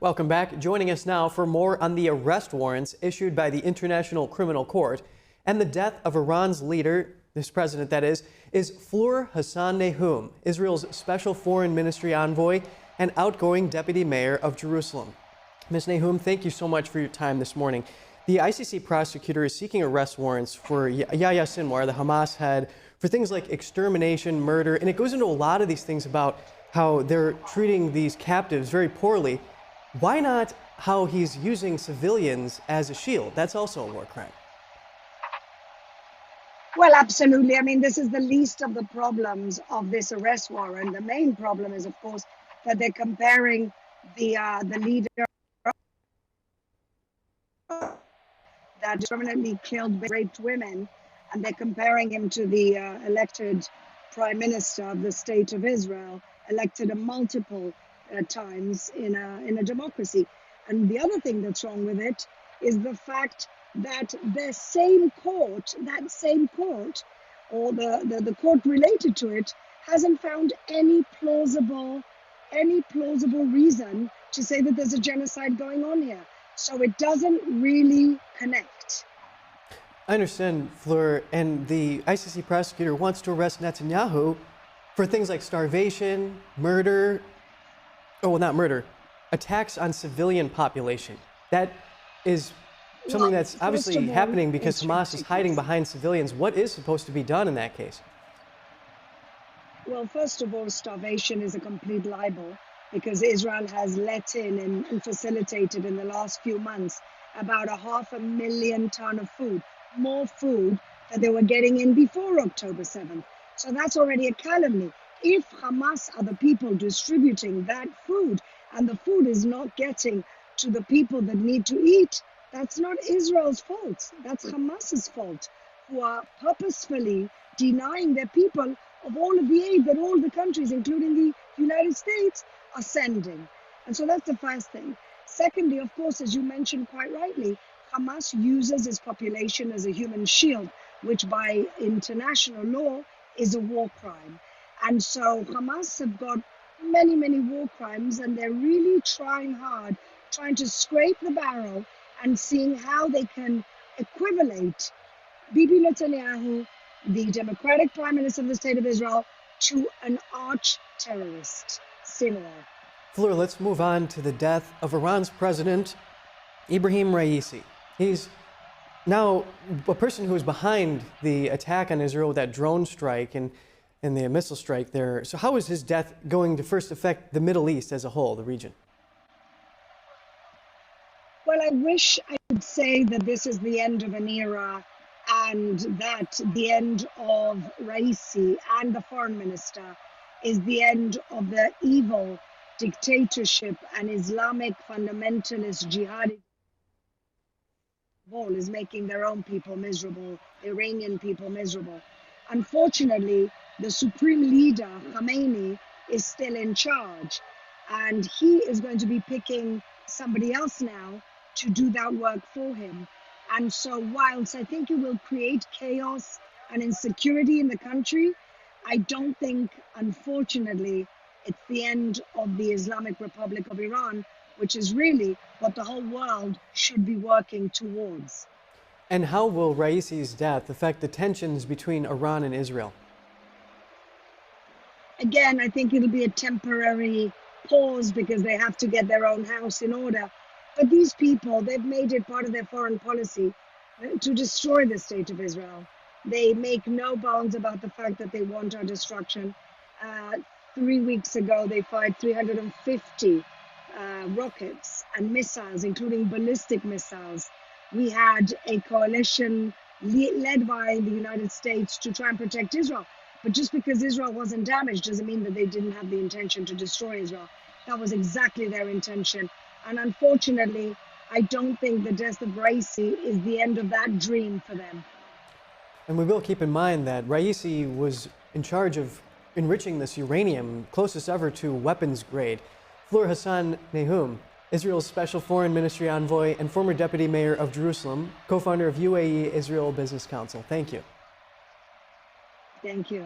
Welcome back. Joining us now for more on the arrest warrants issued by the International Criminal Court and the death of Iran's leader, this president that is Fleur Hassan-Nahoum, Israel's Special Foreign Ministry Envoy and outgoing Deputy Mayor of Jerusalem. Ms. Nahoum, thank you so much for your time this morning. The ICC prosecutor is seeking arrest warrants for Yahya Sinwar, the Hamas head, for things like extermination, murder, and it goes into a lot of these things about how they're treating these captives very poorly. Why not how he's using civilians as a shield? That's also a war crime. Well, absolutely. I mean, this is the least of the problems of this arrest warrant. The main problem is, of course, that they're comparing the leader that permanently killed, raped women, and they're comparing him to the elected prime minister of the state of Israel, elected a multiple times in a democracy. And the other thing that's wrong with it is the fact that the same court, or the court related to it, hasn't found any plausible reason to say that there's a genocide going on here. So it doesn't really connect. I understand, Fleur, and the ICC prosecutor wants to arrest Netanyahu for things like starvation, murder, not murder, attacks on civilian population. That is something that's obviously happening because Hamas is hiding behind civilians. What is supposed to be done in that case? Well, first of all, starvation is a complete libel because Israel has let in and facilitated in the last few months about 500,000 tons of food, more food than they were getting in before October 7th. So that's already a calumny. If Hamas are the people distributing that food and the food is not getting to the people that need to eat, that's not Israel's fault. That's Hamas's fault, who are purposefully denying their people of all of the aid that all the countries, including the United States, are sending. And so that's the first thing. Secondly, of course, as you mentioned quite rightly, Hamas uses its population as a human shield, which by international law is a war crime. And so Hamas have got many, many war crimes, and they're really trying hard, trying to scrape the barrel and seeing how they can equivalent Bibi Netanyahu, the Democratic Prime Minister of the State of Israel, to an arch-terrorist, Sinwar. Fleur, let's move on to the death of Iran's president, Ibrahim Raisi. He's now a person who is behind the attack on Israel with that drone strike and the missile strike there. So how is his death going to first affect the Middle East as a whole, the region? Well, I wish I could say that this is the end of an era and that the end of Raisi and the foreign minister is the end of the evil dictatorship and Islamic fundamentalist jihadi wall is making their own people miserable, Iranian people miserable. Unfortunately, the supreme leader, Khamenei, is still in charge, and he is going to be picking somebody else now to do that work for him. And so whilst I think it will create chaos and insecurity in the country, I don't think, unfortunately, it's the end of the Islamic Republic of Iran, which is really what the whole world should be working towards. And how will Raisi's death affect the tensions between Iran and Israel? Again, I think it'll be a temporary pause because they have to get their own house in order. But these people, they've made it part of their foreign policy to destroy the state of Israel. They make no bounds about the fact that they want our destruction. 3 weeks ago, they fired 350 rockets and missiles, including ballistic missiles. We had a coalition led by the United States to try and protect Israel. But just because Israel wasn't damaged doesn't mean that they didn't have the intention to destroy Israel. That was exactly their intention. And unfortunately, I don't think the death of Raisi is the end of that dream for them. And we will keep in mind that Raisi was in charge of enriching this uranium, closest ever to weapons grade. Fleur Hassan-Nahoum, Israel's Special Foreign Ministry Envoy and former Deputy Mayor of Jerusalem, co-founder of UAE Israel Business Council. Thank you. Thank you.